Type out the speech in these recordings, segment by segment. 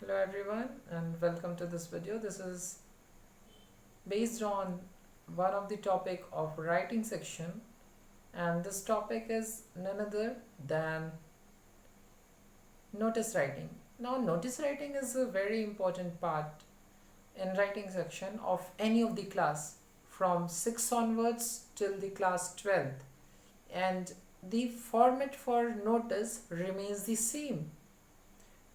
Hello everyone and welcome to this video. This is based on one of the topic of writing section, and this topic is none other than notice writing. Now notice writing is a very important part in writing section of any of the class from 6 onwards till the class 12th, and the format for notice remains the same.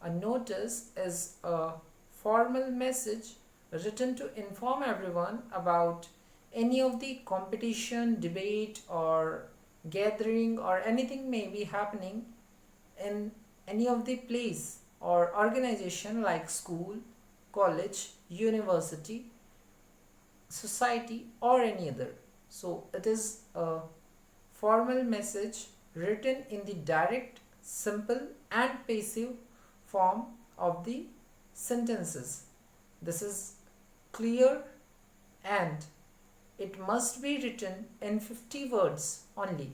A notice is a formal message written to inform everyone about any of the competition, debate, or gathering, or anything may be happening in any of the place or organization like school, college, university, society, or any other. So it is a formal message written in the direct, simple, and passive form of the sentences. This is clear and it must be written in 50 words only.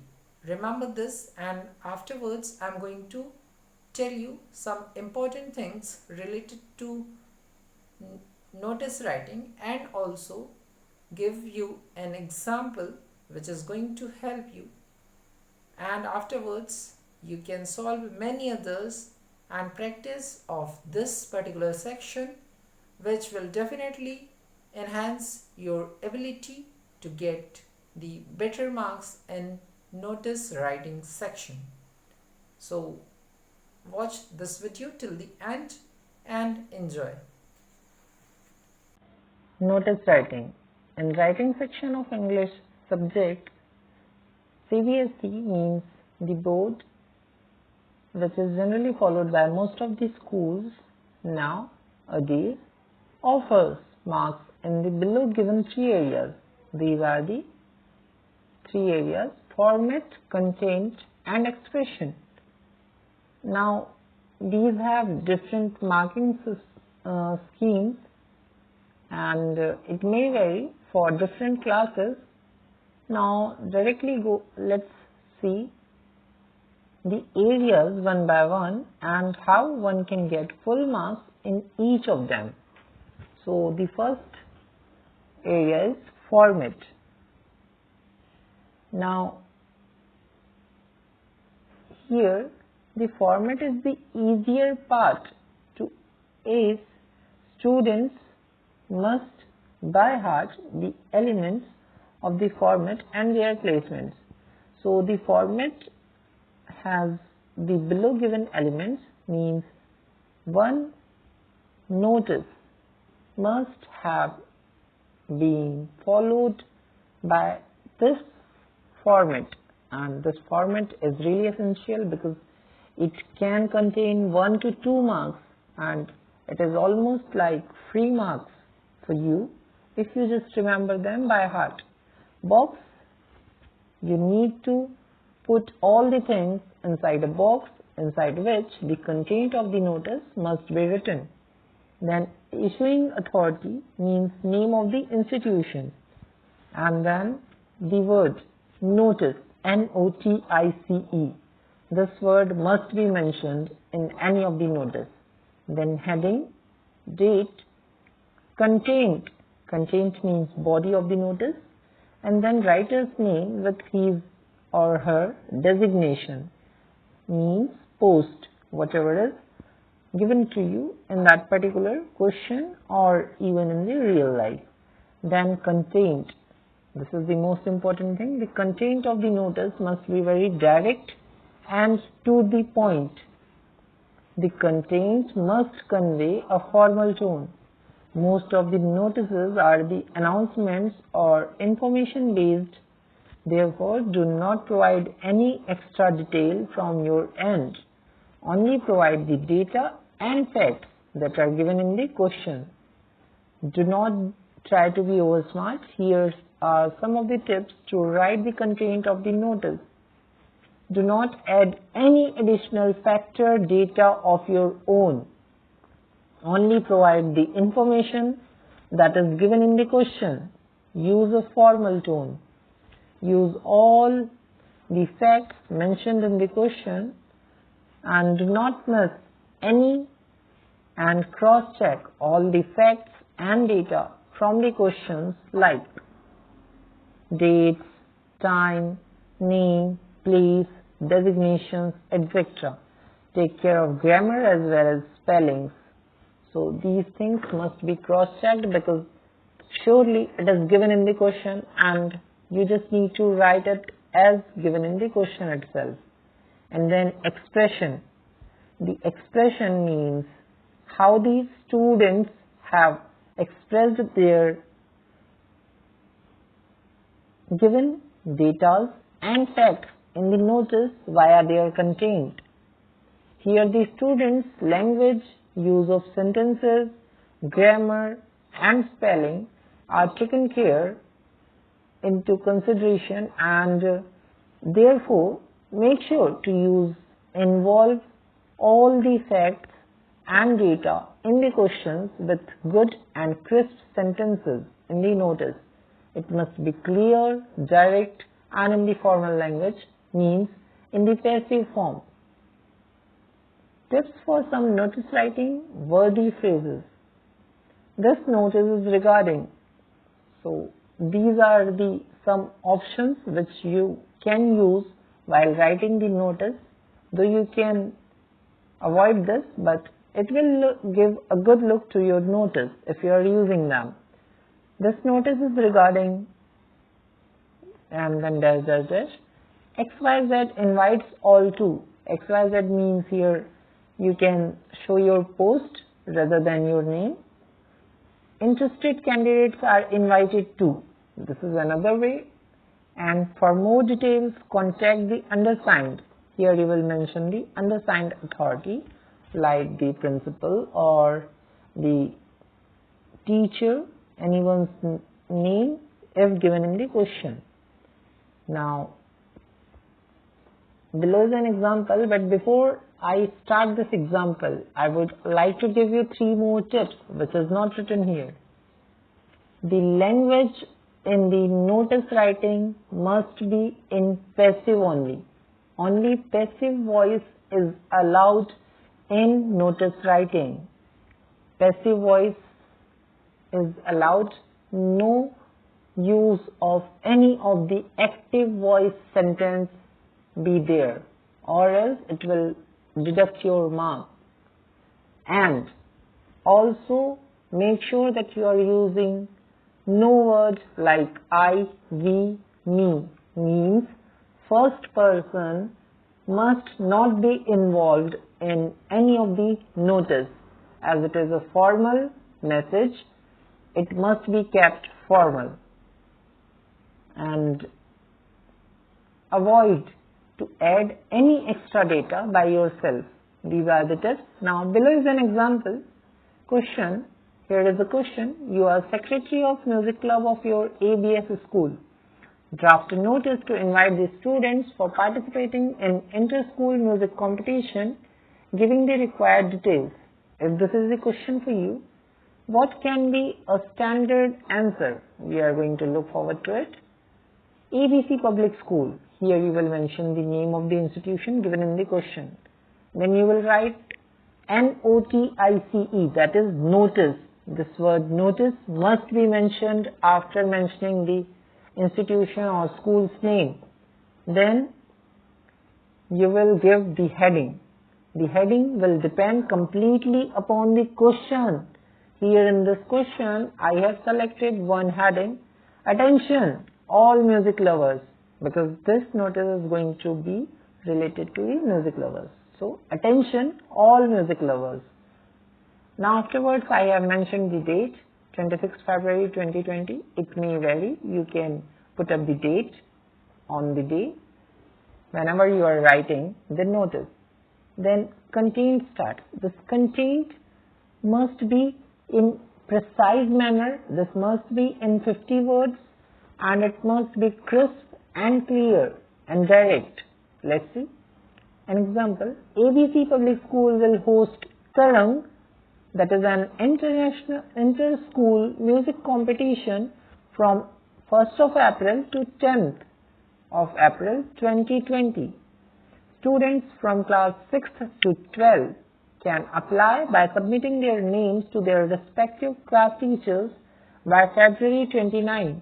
Remember this, and afterwards I am going to tell you some important things related to notice writing and also give you an example which is going to help you, and afterwards you can solve many others and practice of this particular section, which will definitely enhance your ability to get the better marks in notice writing section. So watch this video till the end and enjoy. Notice writing. In writing section of English subject, CBSE means the board, which is generally followed by most of the schools nowadays, offers marks in the below given three areas. These are the three areas: format, content, and expression. Now, these have different marking schemes, and it may vary for different classes. Now, let's see the areas one by one and how one can get full marks in each of them. So the first area is format. Now here the format is the easier part to ace. Students must by heart the elements of the format and their placements. So the format has the below given elements, means one notice must have been followed by this format, and this format is really essential because it can contain 1 to 2 marks, and it is almost like free marks for you if you just remember them by heart. Box, you need to put all the things inside a box inside which the content of the notice must be written. Then issuing authority means name of the institution, and then the word notice, N-O-T-I-C-E. This word must be mentioned in any of the notice. Then heading, date, content. Content means body of the notice, and then writer's name with his or her designation, means post, whatever is given to you in that particular question or even in the real life. Then content. This is the most important thing. The content of the notice must be very direct and to the point. The content must convey a formal tone. Most of the notices are the announcements or information based. Therefore, do not provide any extra detail from your end. Only provide the data and facts that are given in the question. Do not try to be over smart. Here are some of the tips to write the content of the notice. Do not add any additional factor data of your own. Only provide the information that is given in the question. Use a formal tone. Use all the facts mentioned in the question and do not miss any and cross-check all the facts and data from the questions like dates, time, name, place, designations, etc. Take care of grammar as well as spellings. So these things must be cross-checked because surely it is given in the question and you just need to write it as given in the question itself. And then expression. The expression means how the students have expressed their given data and facts in the notice via their content. Here the students' language, use of sentences, grammar and spelling are taken care into consideration, and therefore make sure to involve all the facts and data in the questions with good and crisp sentences in the notice. It must be clear, direct and in the formal language, means in the passive form. Tips for some notice writing wordy phrases. This notice is regarding. So these are the some options which you can use while writing the notice, though you can avoid this, but it will give a good look to your notice if you are using them. This notice is regarding and then dash dash dash. XYZ invites all to. XYZ means here you can show your post rather than your name. Interested candidates are invited to. This is another way. And for more details, contact the undersigned. Here you will mention the undersigned authority like the principal or the teacher, anyone's name if given in the question. Now, below is an example, but before I start this example, I would like to give you 3 more tips which is not written here. The language in the notice writing must be in passive only. Only passive voice is allowed in notice writing. Passive voice is allowed, no use of any of the active voice sentence be there, or else it will deduct your mark. And also make sure that you are using no words like I, we, me. Means first person must not be involved in any of the notice. As it is a formal message, it must be kept formal. And avoid to add any extra data by yourself. These are the tips. Now below is an example. Question. Here is a question. You are secretary of music club of your ABS school. Draft a notice to invite the students for participating in inter-school music competition, giving the required details. If this is the question for you, what can be a standard answer? We are going to look forward to it. ABC Public School. Here you will mention the name of the institution given in the question. Then you will write NOTICE, that is notice. This word notice must be mentioned after mentioning the institution or school's name. Then you will give the heading. The heading will depend completely upon the question. Here in this question, I have selected one heading. Attention, all music lovers, because this notice is going to be related to the music lovers. So, attention, all music lovers. Now afterwards, I have mentioned the date, 26th February 2020. It may vary. You can put up the date on the day whenever you are writing the notice. Then content starts. This content must be in precise manner. This must be in 50 words and it must be crisp and clear and direct. Let's see. An example. ABC Public School will host Tarang, that is an international inter-school music competition from 1st of April to 10th of April 2020. Students from class 6th to 12th can apply by submitting their names to their respective class teachers by February 29.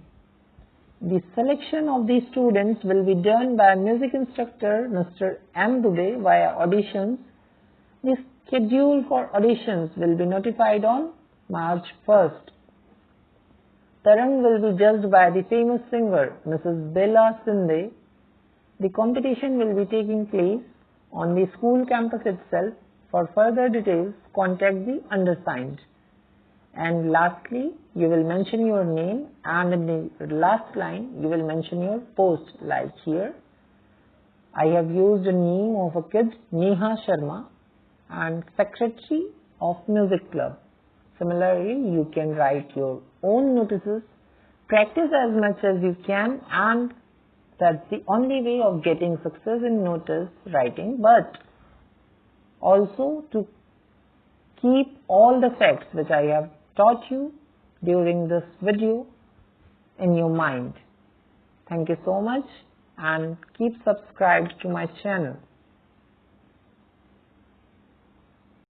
The selection of these students will be done by music instructor Mr. M. Dubey via auditions. The schedule for auditions will be notified on March 1st. Tarang will be judged by the famous singer Mrs. Bella Sinde. The competition will be taking place on the school campus itself. For further details, contact the undersigned. And lastly, you will mention your name, and in the last line you will mention your post, like here. I have used the name of a kid, Neha Sharma, and secretary of music club. Similarly, you can write your own notices, practice as much as you can, and that's the only way of getting success in notice writing, but also to keep all the facts which I have taught you during this video in your mind. Thank you so much and keep subscribed to my channel.